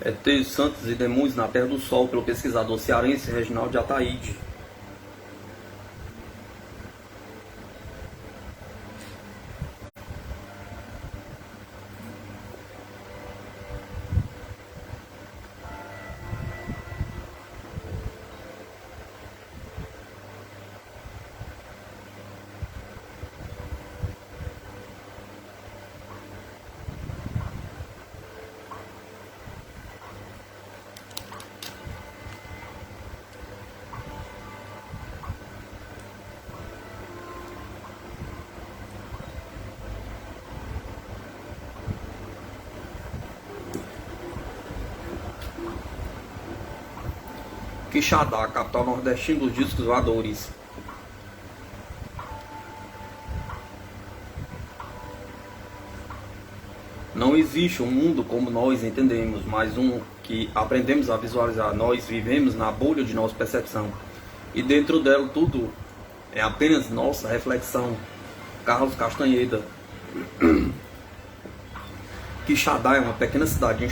ETs, Santos e Demônios na Terra do Sol, pelo pesquisador cearense Reginaldo de Ataíde. Quixadá, capital nordestina dos discos voadores. Não existe um mundo como nós entendemos, mas um que aprendemos a visualizar. Nós vivemos na bolha de nossa percepção, e dentro dela tudo é apenas nossa reflexão. Carlos Castanheda. Quixadá é uma pequena cidade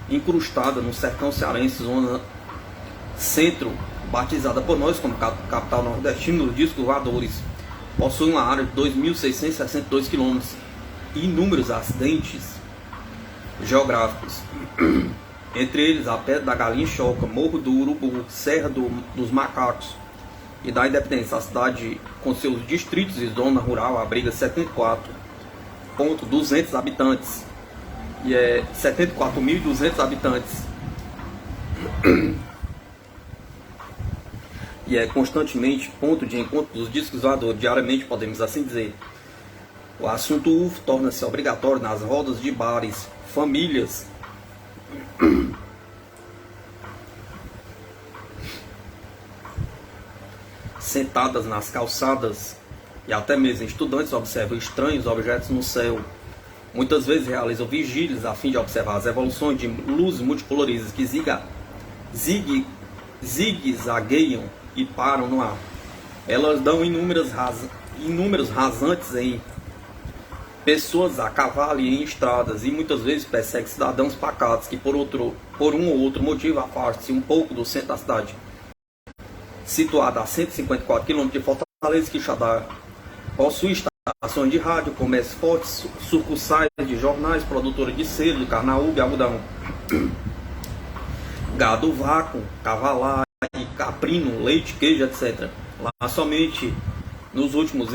incrustada no sertão cearense, zona centro, batizada por nós como capital nordestina dos discos voadores. Possui uma área de 2.662 km e inúmeros acidentes geográficos, entre eles a Pedra da Galinha Choca, Morro do Urubu, Serra dos Macacos e da Independência. A cidade, com seus distritos e zona rural, abriga 74.200 habitantes, e é 74.200 habitantes, e é constantemente ponto de encontro dos discos voadores. Diariamente, podemos assim dizer. O assunto UFO torna-se obrigatório nas rodas de bares, famílias, sentadas nas calçadas, e até mesmo estudantes observam estranhos objetos no céu. Muitas vezes realizam vigílias a fim de observar as evoluções de luzes multicoloridas que zigue-zagueiam e param no ar. Elas dão inúmeros rasantes em pessoas a cavalo e em estradas, e muitas vezes perseguem cidadãos pacatos que por um ou outro motivo afastam-se um pouco do centro da cidade. Situada a 154 km de Fortaleza, Quixadá possui estações de rádio, comércio forte, sucursais de jornais, produtora de selo, de carnaúba e algodão, gado vaco, cavalagem, caprino, leite, queijo, etc. Lá somente nos últimos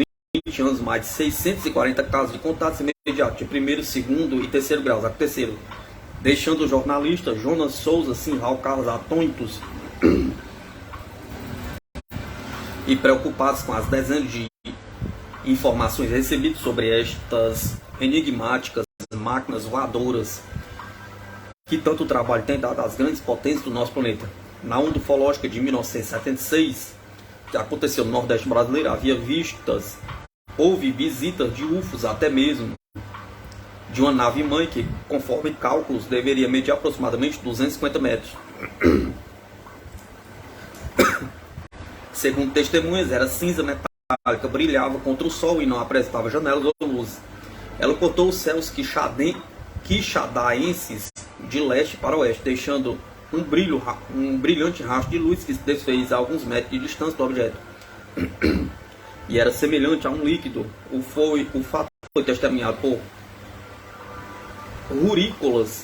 20 anos, mais de 640 casos de contatos imediatos de primeiro, segundo e terceiro graus, deixando o jornalista Jonas Souza Simral Carlos atônitos e preocupados com as dezenas de informações recebidas sobre estas enigmáticas máquinas voadoras que tanto trabalho tem dado às grandes potências do nosso planeta. Na onda ufológica de 1976, que aconteceu no Nordeste brasileiro, houve visitas de UFOs, até mesmo de uma nave-mãe que, conforme cálculos, deveria medir aproximadamente 250 metros. Segundo testemunhas, era cinza metálica, brilhava contra o sol e não apresentava janelas ou luzes. Ela cortou os céus quixadaenses de leste para oeste, deixando um brilhante rastro de luz que se desfez a alguns metros de distância do objeto, e era semelhante a um líquido. O fato foi testemunhado por rurícolas,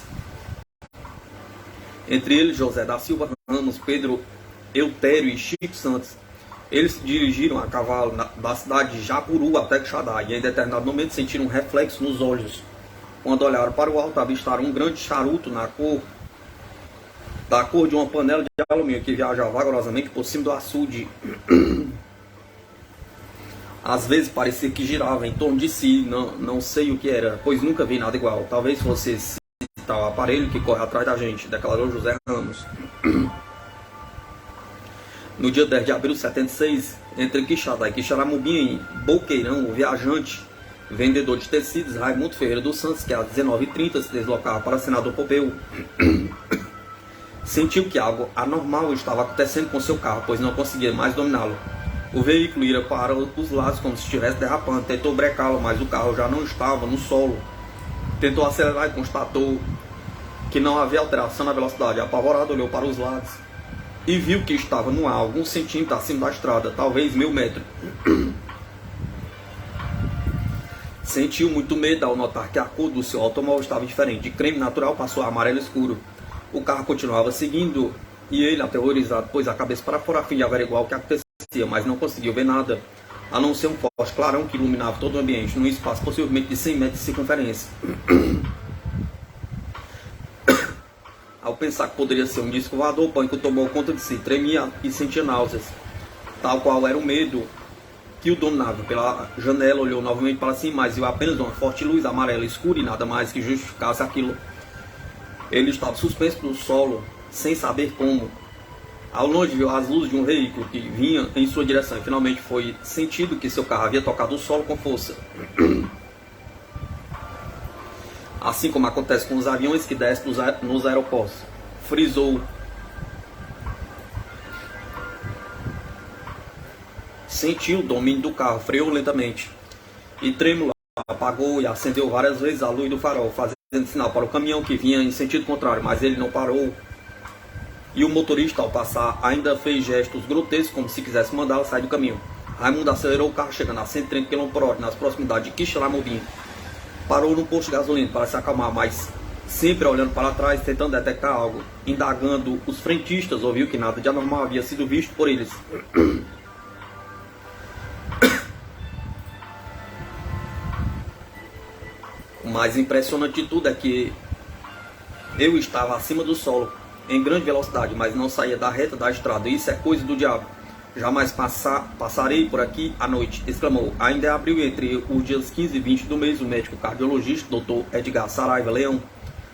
entre eles José da Silva Ramos, Pedro Eutério e Chico Santos. Eles se dirigiram a cavalo da cidade de Japuru até Quixadá, e em determinado momento sentiram um reflexo nos olhos. Quando olharam para o alto, avistaram um grande charuto da cor de uma panela de alumínio que viajava vagarosamente por cima do açude. Às vezes parecia que girava em torno de si, não sei o que era, pois nunca vi nada igual. Talvez fosse mostrar o aparelho que corre atrás da gente, declarou José Ramos. No dia 10 de abril de 76, entre Quixadá e Quixaramubim, em Boqueirão, o viajante, vendedor de tecidos, Raimundo Ferreira dos Santos, que às 19h30 se deslocava para Senador Pompeu, sentiu que algo anormal estava acontecendo com seu carro, pois não conseguia mais dominá-lo. O veículo ia para os lados como se estivesse derrapando, tentou brecá-lo, mas o carro já não estava no solo. Tentou acelerar e constatou que não havia alteração na velocidade. Apavorado, olhou para os lados e viu que estava no ar, alguns centímetros acima da estrada, talvez meio metro. Sentiu muito medo ao notar que a cor do seu automóvel estava diferente. De creme natural passou a amarelo escuro. O carro continuava seguindo e ele, aterrorizado, pôs a cabeça para fora a fim de averiguar o que acontecia, mas não conseguiu ver nada, a não ser um forte clarão que iluminava todo o ambiente, num espaço possivelmente de 100 metros de circunferência. Ao pensar que poderia ser um disco voador, o pânico tomou conta de si, tremia e sentia náuseas, tal qual era o medo que o dominava. Pela janela olhou novamente para cima, mas viu apenas uma forte luz amarela escura e nada mais que justificasse aquilo. Ele estava suspenso no solo, sem saber como. Ao longe viu as luzes de um veículo que vinha em sua direção e finalmente foi sentido que seu carro havia tocado o solo com força. Assim como acontece com os aviões que descem nos aeroportos. Frisou. Sentiu o domínio do carro, freou lentamente e trêmulo apagou e acendeu várias vezes a luz do farol, fazendo sinal para o caminhão que vinha em sentido contrário, mas ele não parou. E o motorista, ao passar, ainda fez gestos grotescos como se quisesse mandá-lo sair do caminho. Raimundo acelerou o carro, chegando a 130 km por hora nas proximidades de Quixaramubim. Parou no posto de gasolina para se acalmar, mas sempre olhando para trás, tentando detectar algo. Indagando os frentistas, ouviu que nada de anormal havia sido visto por eles. O mais impressionante de tudo é que eu estava acima do solo, em grande velocidade, mas não saía da reta da estrada. Isso é coisa do diabo. Jamais passarei por aqui à noite, exclamou. Ainda é abril, entre os dias 15 e 20 do mês, o médico cardiologista, Dr. Edgar Saraiva Leão,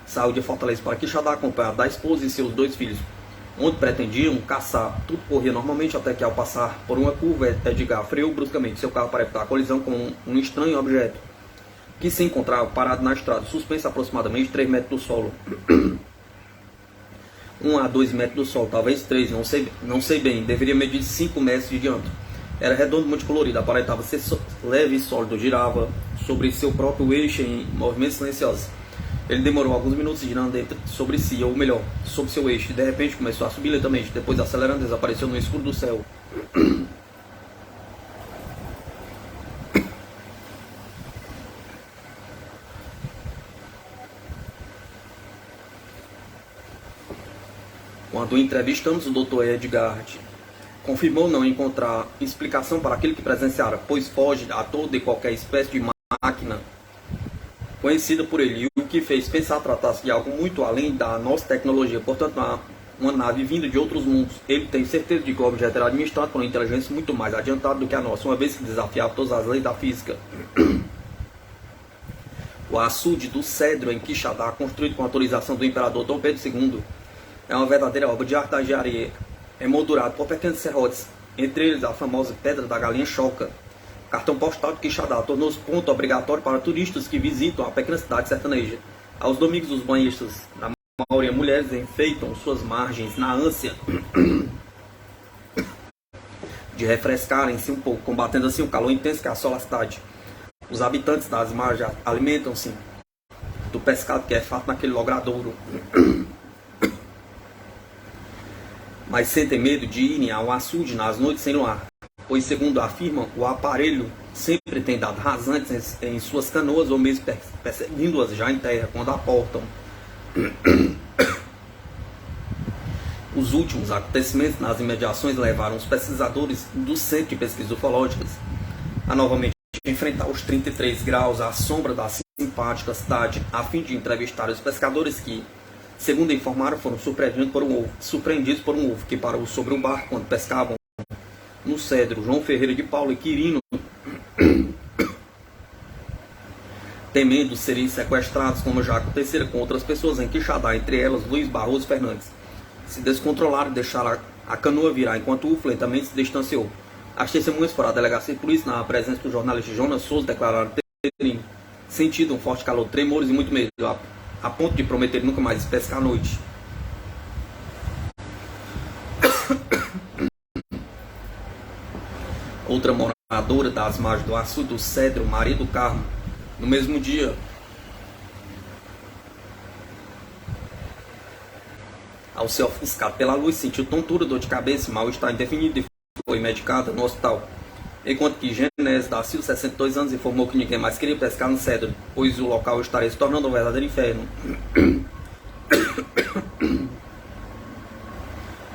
saiu de Fortaleza para Quixadá, acompanhado da esposa e seus 2 filhos, onde pretendiam caçar. Tudo corria normalmente até que, ao passar por uma curva, Edgar freou bruscamente seu carro para evitar a colisão com um estranho objeto que se encontrava parado na estrada, suspenso a aproximadamente 3 metros do solo. 1 a 2 metros do solo, talvez 3, não sei bem, deveria medir 5 metros de diâmetro. Era redondo, multicolorido, aparentava ser leve e sólido, girava sobre seu próprio eixo em movimentos silenciosos. Ele demorou alguns minutos girando sobre si, ou melhor, sobre seu eixo, e de repente começou a subir lentamente, depois acelerando, desapareceu no escuro do céu. Quando entrevistamos o Dr. Edgar, confirmou não encontrar explicação para aquilo que presenciara, pois foge a toda e qualquer espécie de máquina conhecida por ele, e o que fez pensar tratar-se de algo muito além da nossa tecnologia, portanto uma nave vinda de outros mundos. Ele tem certeza de que o objeto era administrado por uma inteligência muito mais adiantada do que a nossa, uma vez que desafiava todas as leis da física. O açude do Cedro, em Quixadá, construído com autorização do imperador Dom Pedro II, é uma verdadeira obra de arte da engenharia, emoldurado por pequenos serrotes, entre eles a famosa Pedra da Galinha Choca. O cartão postal de Quixadá tornou-se ponto obrigatório para turistas que visitam a pequena cidade sertaneja. Aos domingos, os banhistas, na maioria mulheres, enfeitam suas margens na ânsia de refrescarem-se um pouco, combatendo assim o calor intenso que assola a cidade. Os habitantes das margens alimentam-se do pescado que é farto naquele logradouro, mas sentem medo de irem ao açude nas noites sem luar, pois, segundo afirmam, o aparelho sempre tem dado rasantes em suas canoas ou mesmo perseguindo-as já em terra quando aportam. Os últimos acontecimentos nas imediações levaram os pesquisadores do Centro de Pesquisas Ufológicas a novamente enfrentar os 33 graus à sombra da simpática cidade, a fim de entrevistar os pescadores que, segundo informaram, foram surpreendidos por um ovo que parou sobre um barco quando pescavam no Cedro. João Ferreira de Paulo e Quirino temendo serem sequestrados, como já acontecera com outras pessoas em Quixadá, entre elas Luiz Barroso Fernandes. Se descontrolaram e deixaram a canoa virar, enquanto o lentamente se distanciou. As testemunhas foram à delegacia de polícia, na presença do jornalista Jonas Souza, declararam terem sentido um forte calor, tremores e muito medo, a ponto de prometer nunca mais pescar à noite. Outra moradora das margens do açude do Cedro, Maria do Carmo, no mesmo dia, ao ser ofuscado pela luz, sentiu tontura, dor de cabeça, mal-estar indefinido e foi medicada no hospital. Enquanto que Genésio da Silva, 62 anos, informou que ninguém mais queria pescar no Cedro, pois o local estaria se tornando um verdadeiro inferno.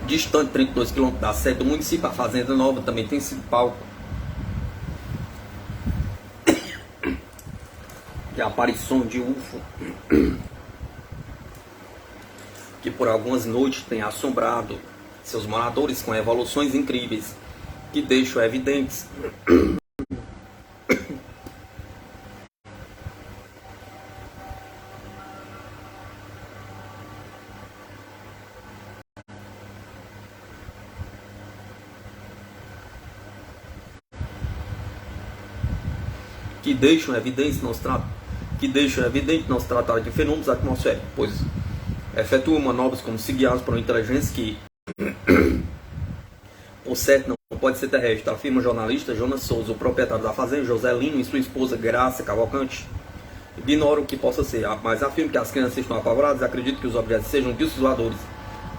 Distante 32 km da sede do município, a Fazenda Nova também tem sido palco de aparições de UFO, que por algumas noites tem assombrado seus moradores com evoluções incríveis, que deixam evidentes não se tratar de fenômenos atmosféricos, pois efetuam manobras como se guiados por uma inteligência que, por certo, não pode ser terrestre, afirma o jornalista Jonas Souza, o proprietário da fazenda, José Lino, e sua esposa Graça Cavalcante. Ignora o que possa ser, mas afirma que as crianças estão apavoradas e acreditam que os objetos sejam discos voadores.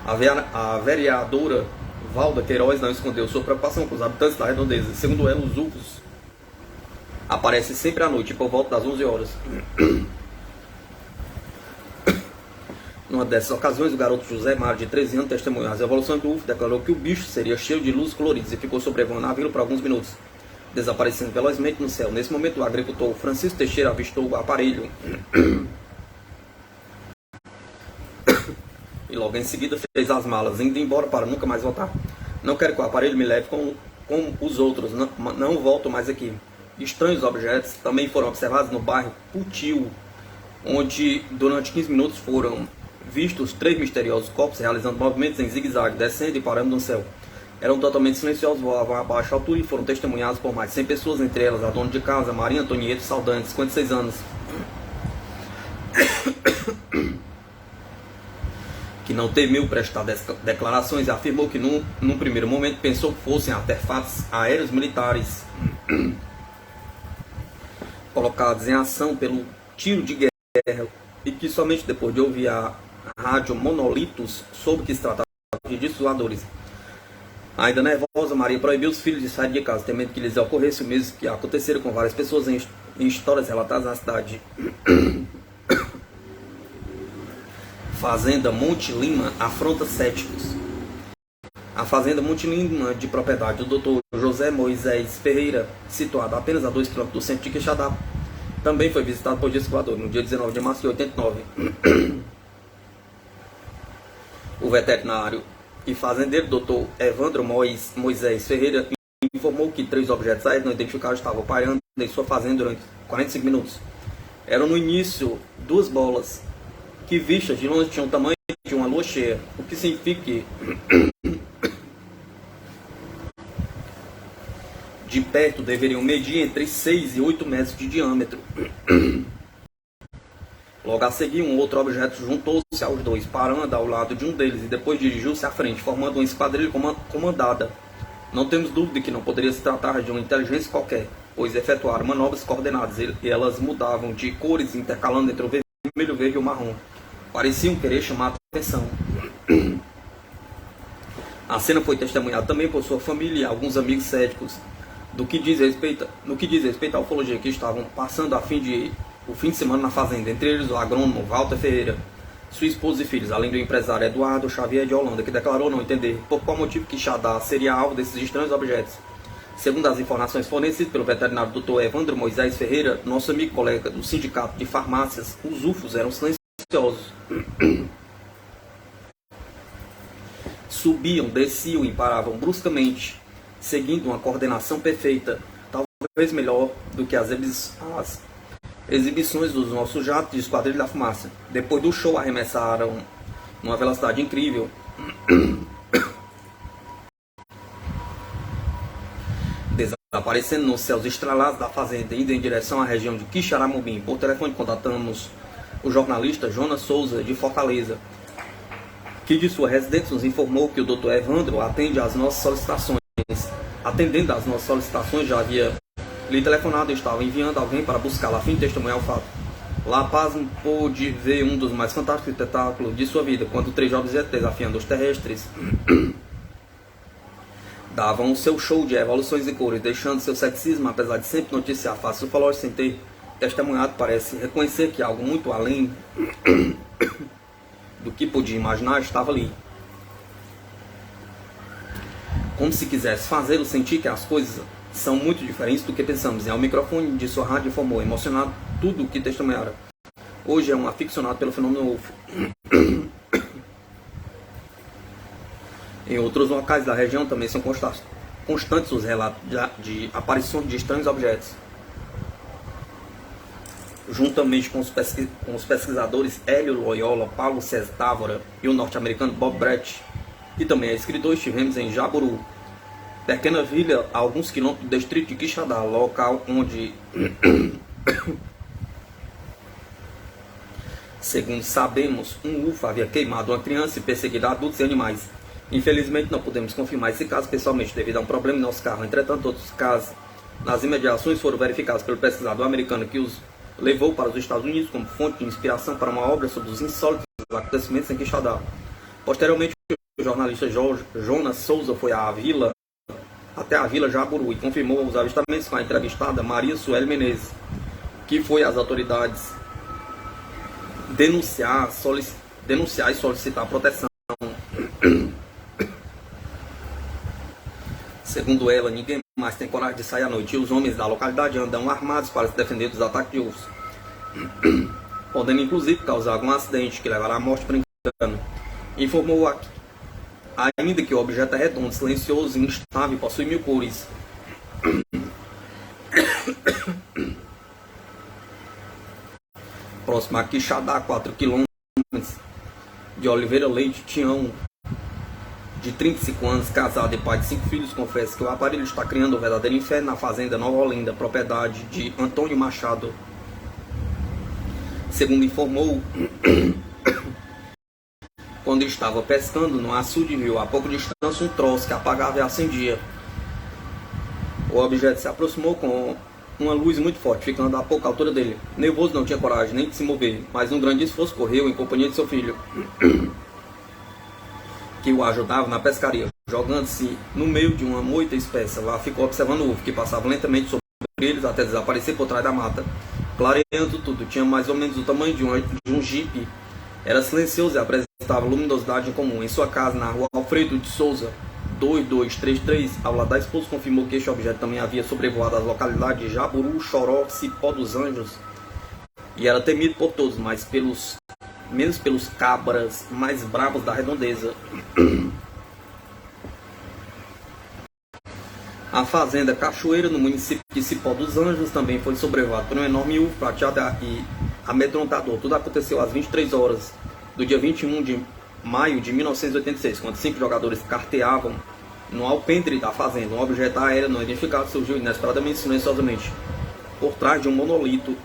A vereadora Valda Queiroz não escondeu sua preocupação com os habitantes da redondeza. Segundo ela, os UFOs aparecem sempre à noite, por volta das 11 horas. Numa dessas ocasiões, o garoto José Mário, de 13 anos, testemunhou as evoluções do UFO, declarou que o bicho seria cheio de luzes coloridas e ficou sobrevoando a vila por alguns minutos, desaparecendo velozmente no céu. Nesse momento, o agricultor Francisco Teixeira avistou o aparelho e logo em seguida fez as malas, indo embora para nunca mais voltar. Não quero que o aparelho me leve com os outros, não volto mais aqui. Estranhos objetos também foram observados no bairro Putil, onde durante 15 minutos foram vistos 3 misteriosos corpos realizando movimentos em zigue-zague, descendo e parando no céu. Eram totalmente silenciosos, voavam a baixa altura e foram testemunhados por mais de 100 pessoas, entre elas a dona de casa, Maria Antonieta Saldanha, 56 anos, que não temeu prestar declarações e afirmou que num primeiro momento pensou que fossem artefatos aéreos militares colocados em ação pelo tiro de guerra, e que somente depois de ouvir a rádio Monolitos soube que se tratava de discos voadores. Ainda nervosa, Maria proibiu os filhos de sair de casa, temendo que lhes ocorresse o mesmo que aconteceram com várias pessoas em histórias relatadas na cidade. Fazenda Monte Lima afronta céticos. A Fazenda Monte Lima, de propriedade do Dr. José Moisés Ferreira, situada a apenas a 2 km do centro de Quixadá, também foi visitado por disco voador no dia 19 de março de 89. O veterinário e fazendeiro Dr. Evandro Moisés Ferreira informou que 3 objetos aéreos não identificados estavam pairando em sua fazenda durante 45 minutos. Eram no início 2 bolas que, vistas de longe, tinham o tamanho de uma lua cheia, o que significa que de perto deveriam medir entre 6 e 8 metros de diâmetro. Logo a seguir, um outro objeto juntou-se aos 2, parando ao lado de um deles e depois dirigiu-se à frente, formando uma esquadrilha comandada. Não temos dúvida que não poderia se tratar de uma inteligência qualquer, pois efetuaram manobras coordenadas e elas mudavam de cores, intercalando entre o vermelho, verde e o marrom. Pareciam querer chamar a atenção. A cena foi testemunhada também por sua família e alguns amigos céticos. No que diz respeito à ufologia, que estavam passando o fim de semana na fazenda, entre eles o agrônomo Walter Ferreira, sua esposa e filhos, além do empresário Eduardo Xavier de Holanda, que declarou não entender por qual motivo Quixadá seria alvo desses estranhos objetos. Segundo as informações fornecidas pelo veterinário Dr. Evandro Moisés Ferreira, nosso amigo e colega do Sindicato de Farmácias, os UFOs eram silenciosos. Subiam, desciam e paravam bruscamente, seguindo uma coordenação perfeita, talvez melhor do que as exibições dos nossos jatos de Esquadrilha da Fumaça. Depois do show, arremessaram numa velocidade incrível, desaparecendo nos céus estrelados da fazenda, indo em direção à região de Quixaramubim. Por telefone contatamos o jornalista Jonas Souza, de Fortaleza, que de sua residência nos informou que o Dr. Evandro atendendo às nossas solicitações, já havia lhe telefonado e estava enviando alguém para buscá-la a fim de testemunhar o fato. La Paz pôde ver um dos mais fantásticos espetáculos de sua vida, quando 3 jovens desafiando os terrestres davam o seu show de evoluções e cores, deixando seu sexismo, apesar de sempre noticiar fácil falou sem ter testemunhado, parece reconhecer que algo muito além do que podia imaginar estava ali. Como se quisesse fazê-lo sentir que as coisas são muito diferentes do que pensamos. E ao microfone de sua rádio informou, emocionado, tudo o que testemunhara. Hoje é um aficionado pelo fenômeno UFO. Em outros locais da região também são constantes os relatos de aparições de estranhos objetos. Juntamente com os pesquisadores Hélio Loyola, Paulo César Távora e o norte-americano Bob Brett, e também é escritor, estivemos em Jaburu, pequena vila a alguns quilômetros do distrito de Quixadá, local onde, segundo sabemos, um UFO havia queimado uma criança e perseguido adultos e animais. Infelizmente não podemos confirmar esse caso pessoalmente devido a um problema em nosso carro. Entretanto, outros casos nas imediações foram verificados pelo pesquisador americano que os levou para os Estados Unidos como fonte de inspiração para uma obra sobre os insólitos acontecimentos em Quixadá. Posteriormente, o jornalista Jonas Souza foi até a vila Jaburu e confirmou os avistamentos com a entrevistada Maria Sueli Menezes, que foi às autoridades denunciar e solicitar proteção. Segundo ela, ninguém mais tem coragem de sair à noite e os homens da localidade andam armados para se defender dos ataques de ursos, podendo inclusive causar algum acidente que levará à morte por engano. Informou ainda que o objeto é redondo, silencioso e instável e possui 1000 cores. Próximo a Quixadá, 4 km de Oliveira Leite, Tião, de 35 anos, casado e pai de 5 filhos, confessa que o aparelho está criando um verdadeiro inferno na fazenda Nova Olinda, propriedade de Antônio Machado. Segundo informou, quando estava pescando no açude, viu a pouca distância um troço que apagava e acendia. O objeto se aproximou com uma luz muito forte, ficando a pouca altura dele. Nervoso, não tinha coragem nem de se mover, mas um grande esforço correu em companhia de seu filho, que o ajudava na pescaria. Jogando-se no meio de uma moita espessa, lá ficou observando o UFO, que passava lentamente sobre eles até desaparecer por trás da mata. Clareando tudo, tinha mais ou menos o tamanho de um jipe. Era silencioso e apresentava luminosidade incomum. Em sua casa, na rua Alfredo de Souza, 2233, ao lado da esposa, confirmou que este objeto também havia sobrevoado as localidades de Jaburu, Choró, Cipó dos Anjos, e era temido por todos, mas menos pelos cabras mais bravos da redondeza. A fazenda Cachoeira, no município de Cipó dos Anjos, também foi sobrevoada por um enorme UFO prateado e amedrontador. Tudo aconteceu às 23 horas do dia 21 de maio de 1986, quando 5 jogadores carteavam no alpendre da fazenda. Um objeto aéreo não identificado surgiu inesperadamente, silenciosamente, por trás de um monolito,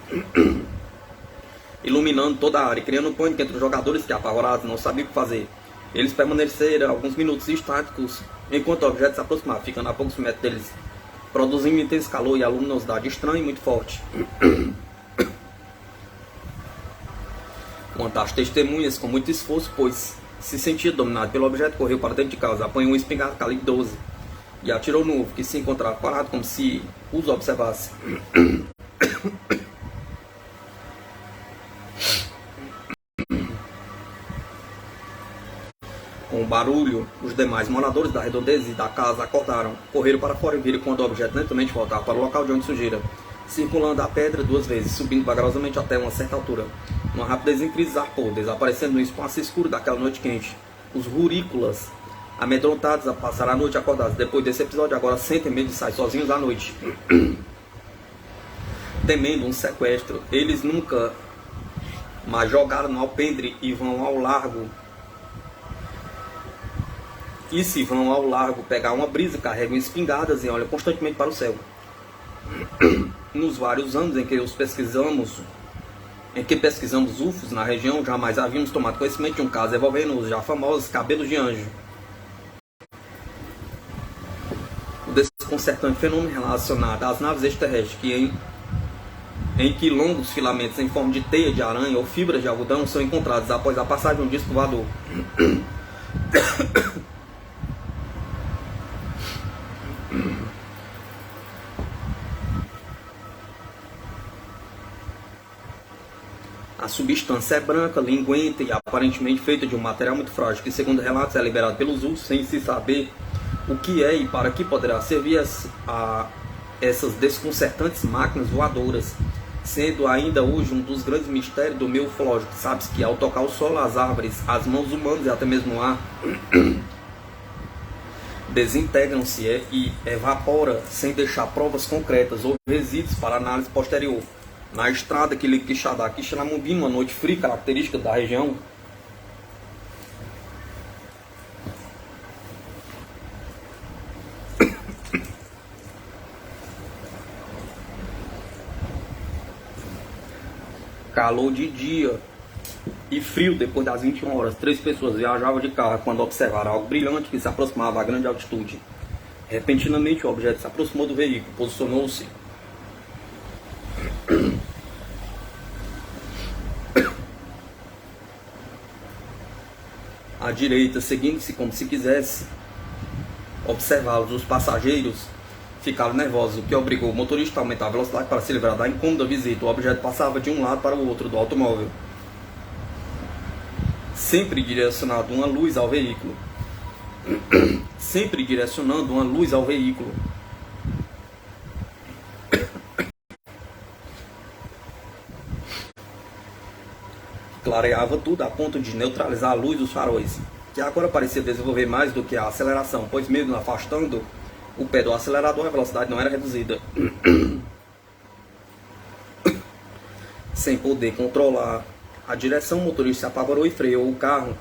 iluminando toda a área, criando um pânico entre os jogadores que, apavorados, não sabiam o que fazer. Eles permaneceram alguns minutos estáticos enquanto o objeto se aproximava, ficando a poucos metros deles, produzindo intenso calor e a luminosidade estranha e muito forte. Uma das testemunhas, com muito esforço, pois se sentia dominado pelo objeto, correu para dentro de casa, apanhou um espingarda calibre 12 e atirou no UFO, que se encontrava parado como se os observasse. Com o barulho, os demais moradores da redondeza e da casa acordaram, correram para fora e viram quando o objeto lentamente voltava para o local de onde surgira, circulando a pedra 2 vezes, subindo vagarosamente até uma certa altura. Uma rapidez incrível zarpou, desaparecendo no espaço escuro daquela noite quente. Os rurícolas, amedrontados, passaram a noite acordados. Depois desse episódio, agora sentem medo de sair sozinhos à noite. temendo um sequestro, eles nunca mais jogaram no alpendre e vão ao largo. E se vão ao largo pegar uma brisa, carregam espingardas e olham constantemente para o céu. Nos vários anos em que pesquisamos UFOs na região, jamais havíamos tomado conhecimento de um caso envolvendo os já famosos cabelos de anjo. O desconcertante fenômeno relacionado às naves extraterrestres em que longos filamentos em forma de teia de aranha ou fibras de algodão são encontrados após a passagem de um disco voador. A substância é branca, linguenta e aparentemente feita de um material muito frágil, que segundo relatos é liberado pelos ursos sem se saber o que é e para que poderá servir a essas desconcertantes máquinas voadoras, sendo ainda hoje um dos grandes mistérios do meio ufológico. Sabe-se que ao tocar o solo, as árvores, as mãos humanas e até mesmo o ar desintegram-se e evapora sem deixar provas concretas ou resíduos para análise posterior. Na estrada que liga Quixadá, Quixeramobim, uma noite fria característica da região, calor de dia e frio depois das 21 horas, 3 pessoas viajavam de carro quando observaram algo brilhante que se aproximava a grande altitude. Repentinamente o objeto se aproximou do veículo, posicionou-se à direita, seguindo-se como se quisesse observá-los. Os passageiros ficaram nervosos, o que obrigou o motorista a aumentar a velocidade para se livrar da incômoda visita. O objeto passava de um lado para o outro do automóvel, sempre direcionando uma luz ao veículo. Sempre direcionando uma luz ao veículo. Clareava tudo a ponto de neutralizar a luz dos faróis, que agora parecia desenvolver mais do que a aceleração, pois mesmo afastando o pé do acelerador, a velocidade não era reduzida. Sem poder controlar a direção, o motorista se apavorou e freou o carro,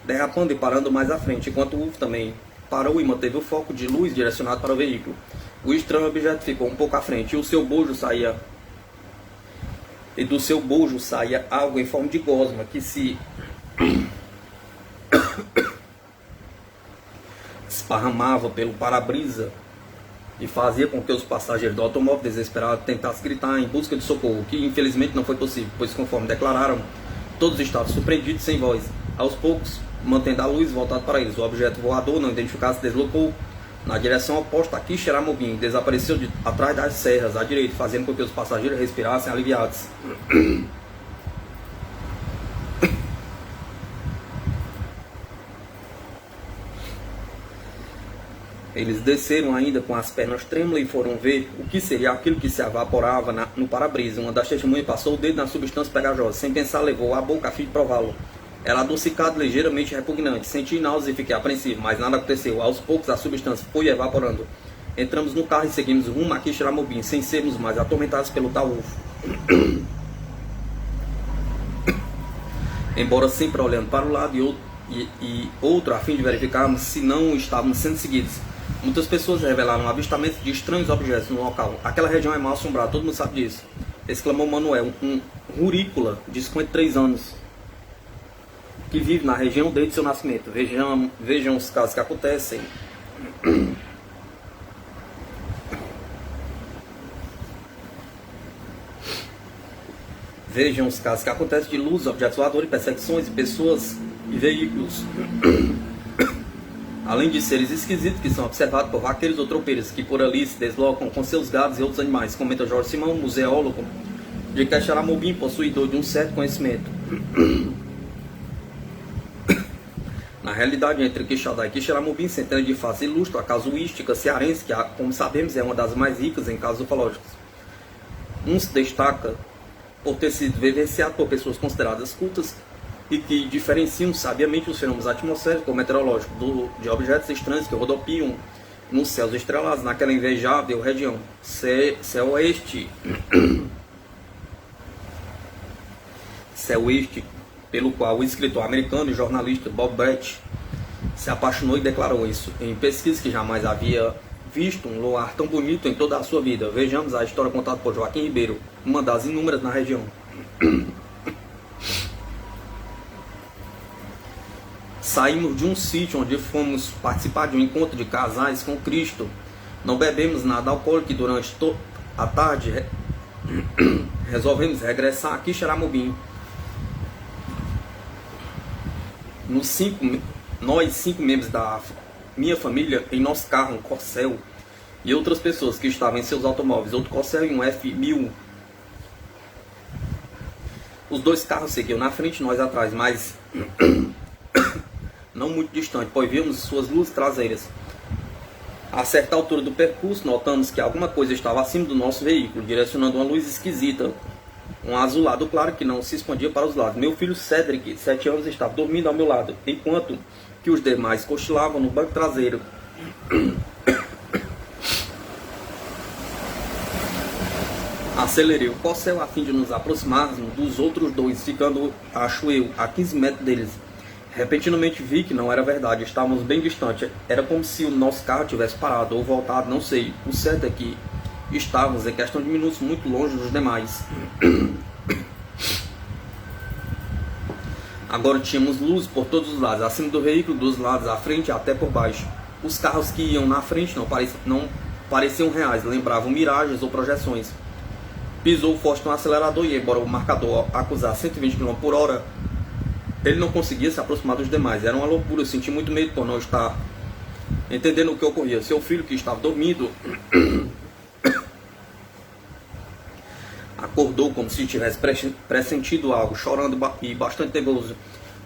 derrapando e parando mais à frente, enquanto o UFO também parou e manteve o foco de luz direcionado para o veículo. O estranho objeto ficou um pouco à frente e do seu bojo saía algo em forma de gosma que se esparramava pelo para-brisa e fazia com que os passageiros do automóvel desesperados tentassem gritar em busca de socorro, que infelizmente não foi possível, pois conforme declararam, todos estavam surpreendidos sem voz. Aos poucos, mantendo a luz voltada para eles, o objeto voador não identificado se deslocou na direção oposta a Quixeramobim, desapareceu atrás das serras à direita, fazendo com que os passageiros respirassem aliviados. Eles desceram ainda com as pernas trêmulas e foram ver o que seria aquilo que se evaporava no para-brisa. Uma das testemunhas passou o dedo na substância pegajosa. Sem pensar, levou à boca a fim de prová-lo. Era adocicado, ligeiramente repugnante. Senti náuseas e fiquei apreensivo, mas nada aconteceu. Aos poucos a substância foi evaporando. Entramos no carro e seguimos rumo a Quixeramobim, sem sermos mais atormentados pelo tal UFO. Embora sempre olhando para um lado e outro a fim de verificarmos se não estávamos sendo seguidos. Muitas pessoas revelaram avistamentos de estranhos objetos no local. Aquela região é mal assombrada, todo mundo sabe disso, exclamou Manuel, um rurícola de 53 anos, que vive na região desde seu nascimento. Vejam os casos que acontecem. Vejam os casos que acontecem de luz, objetos voadores, perseguições de pessoas e veículos. Além de seres esquisitos que são observados por vaqueiros ou tropeiros que por ali se deslocam com seus gados e outros animais, comenta Jorge Simão, museólogo de Quixeramobim, possuidor de um certo conhecimento. Na realidade, entre Quixadá e Quixeramobim, centenas de fatos ilustram a casuística cearense, que, como sabemos, é uma das mais ricas em casos ufológicos. Um se destaca por ter sido vivenciado por pessoas consideradas cultas e que diferenciam sabiamente os fenômenos atmosféricos ou meteorológicos de objetos estranhos que rodopiam nos céus estrelados naquela invejável região. Céu este Céu este, pelo qual o escritor americano e jornalista Bob Brett se apaixonou e declarou isso em pesquisa que jamais havia visto um luar tão bonito em toda a sua vida. Vejamos a história contada por Joaquim Ribeiro, uma das inúmeras na região. Saímos de um sítio onde fomos participar de um encontro de casais com Cristo. Não bebemos nada alcoólico e durante toda a tarde resolvemos regressar a Quixeramobim. Nós 5 membros da minha família em nosso carro, um Corcel, e outras pessoas que estavam em seus automóveis, outro Corcel e um F1000. Os 2 carros seguiam na frente, nós atrás, mas não muito distante, pois vimos suas luzes traseiras. A certa altura do percurso, notamos que alguma coisa estava acima do nosso veículo, direcionando uma luz esquisita, um azulado claro que não se expandia para os lados. Meu filho Cedric, 7 anos, estava dormindo ao meu lado, enquanto que os demais cochilavam no banco traseiro. Acelerei o Corcel a fim de nos aproximarmos dos outros 2, ficando, acho eu, a 15 metros deles. Repentinamente vi que não era verdade, estávamos bem distantes. Era como se o nosso carro tivesse parado ou voltado, não sei. O certo é que estávamos, em questão de minutos, muito longe dos demais. Agora tínhamos luz por todos os lados, acima do veículo, dos lados, à frente e até por baixo. Os carros que iam na frente não pareciam reais, lembravam miragens ou projeções. Pisou forte no acelerador e, embora o marcador acusasse 120 km por hora, ele não conseguia se aproximar dos demais. Era uma loucura, eu senti muito medo por não estar entendendo o que ocorria. Seu filho, que estava dormindo, acordou como se tivesse pressentido algo, chorando e bastante nervoso.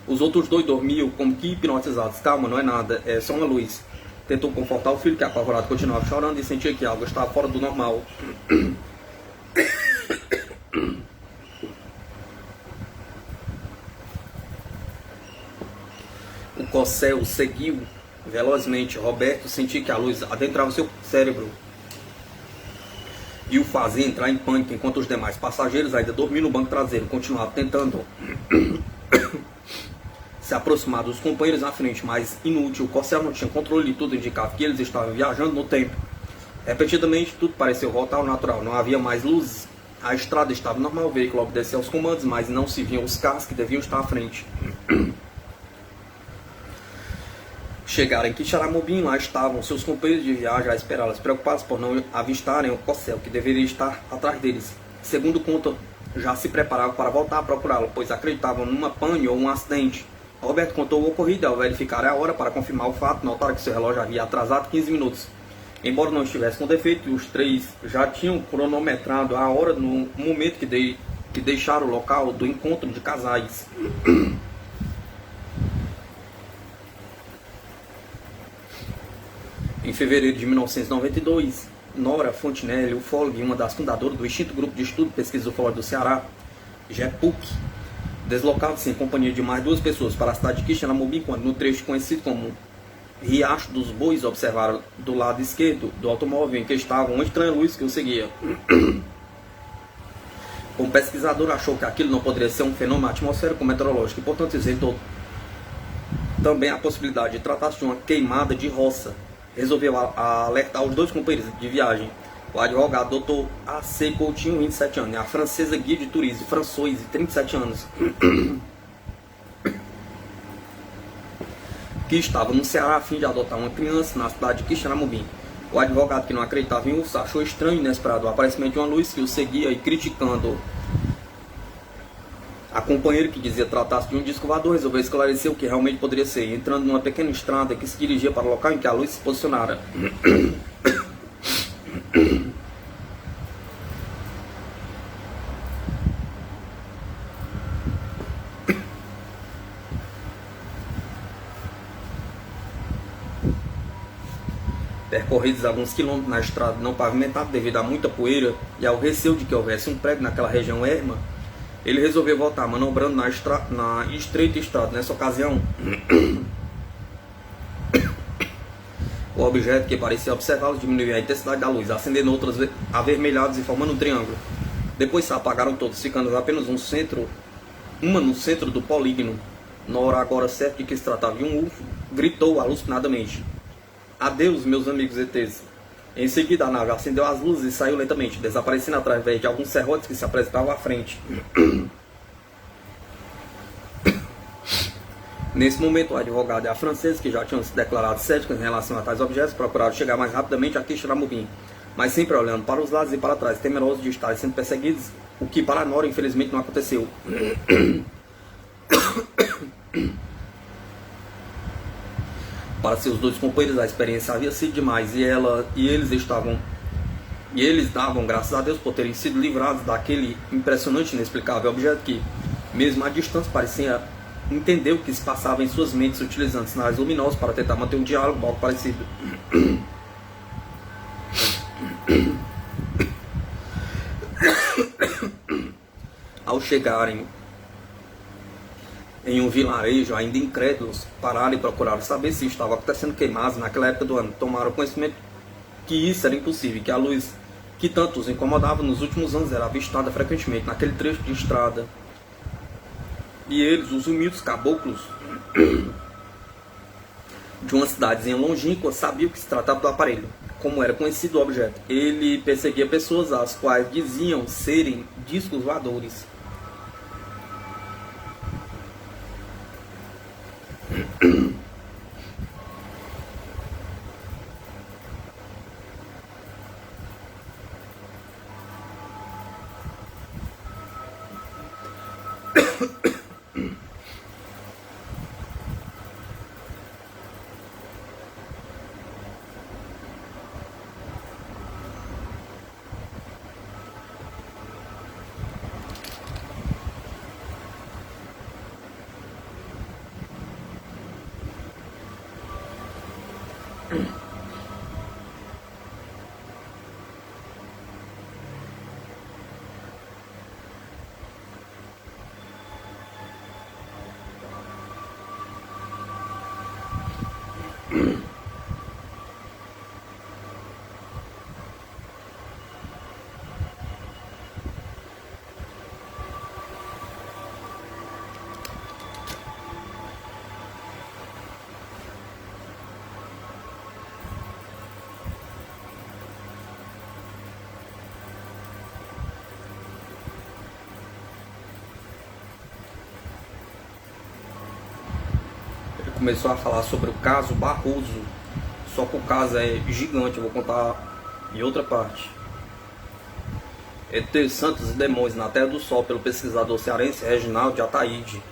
Os outros 2 dormiam como que hipnotizados. Calma, não é nada, é só uma luz. Tentou confortar o filho, que apavorado continuava chorando e sentia que algo estava fora do normal. O Corcel seguiu velozmente. Roberto sentia que a luz adentrava seu cérebro e o fazia entrar em pânico, enquanto os demais passageiros ainda dormiam no banco traseiro, continuavam tentando se aproximar dos companheiros na frente, mas inútil. O Corcel não tinha controle e tudo indicava que eles estavam viajando no tempo. Repetidamente tudo pareceu voltar ao natural, não havia mais luzes, a estrada estava normal, o veículo obedecia aos comandos, mas não se viam os carros que deviam estar à frente. Chegaram em Quixeramobim, lá estavam seus companheiros de viagem a esperá-los, preocupados por não avistarem o Corcel, que deveria estar atrás deles. Segundo conta, já se preparavam para voltar a procurá-lo, pois acreditavam numa pane ou um acidente. Roberto contou o ocorrido. Ao verificar a hora para confirmar o fato, notaram que seu relógio havia atrasado 15 minutos. Embora não estivesse com defeito, os 3 já tinham cronometrado a hora no momento que deixaram o local do encontro de casais. Em fevereiro de 1992, Nora Fontenelle ufóloga e uma das fundadoras do extinto Grupo de Estudo e Pesquisa Ufólógica do Ceará, GEPUC, deslocava-se em companhia de mais 2 pessoas para a cidade de Quixeramobim, quando no trecho conhecido como Riacho dos Bois observaram do lado esquerdo do automóvel em que estava uma estranha luz que o seguia. Como pesquisador, achou que aquilo não poderia ser um fenômeno atmosférico meteorológico e, portanto, isentou também a possibilidade de tratar-se de uma queimada de roça. Resolveu alertar os 2 companheiros de viagem, o advogado Dr. A.C. Coutinho, 27 anos, e a francesa guia de turismo, Françoise, 37 anos, que estava no Ceará a fim de adotar uma criança na cidade de Quixeramobim. O advogado, que não acreditava em urso, achou estranho e inesperado o aparecimento de uma luz que o seguia, e criticando a companheira, que dizia tratar-se de um disco voador, resolveu esclarecer o que realmente poderia ser, entrando numa pequena estrada que se dirigia para o local em que a luz se posicionara. Percorridos alguns quilômetros na estrada não pavimentada devido a muita poeira e ao receio de que houvesse um prego naquela região erma, ele resolveu voltar, manobrando na estreita estrada. Nessa ocasião, o objeto que parecia observá-lo diminuiu a intensidade da luz, acendendo outras avermelhadas e formando um triângulo. Depois se apagaram todos, ficando apenas um centro uma no centro do polígono, na hora agora certa de que se tratava de um UFO, gritou alucinadamente: "Adeus, meus amigos ETs." Em seguida, a nave acendeu as luzes e saiu lentamente, desaparecendo através de alguns serrotes que se apresentavam à frente. Nesse momento, o advogado e a francesa, que já tinham se declarado céticos em relação a tais objetos, procuraram chegar mais rapidamente a Quixeramobim, mas sempre olhando para os lados e para trás, temerosos de estarem sendo perseguidos, o que para a Nora infelizmente não aconteceu. Para seus dois companheiros, a experiência havia sido demais e eles davam graças a Deus por terem sido livrados daquele impressionante e inexplicável objeto que, mesmo à distância, parecia entender o que se passava em suas mentes, utilizando sinais luminosos para tentar manter um diálogo algo parecido. Ao chegarem em um vilarejo, ainda incrédulos, pararam e procuraram saber se estava acontecendo queimadas naquela época do ano. Tomaram conhecimento que isso era impossível, que a luz que tanto os incomodava nos últimos anos era avistada frequentemente naquele trecho de estrada. E eles, os humildes caboclos de uma cidadezinha longínqua, sabiam que se tratava do aparelho. Como era conhecido o objeto, ele perseguia pessoas às quais diziam serem discos voadores. Começou a falar sobre o caso Barroso, só que o caso é gigante, eu vou contar em outra parte. ET, Santos e Demônios na Terra do Sol, pelo pesquisador cearense Reginaldo de Ataíde.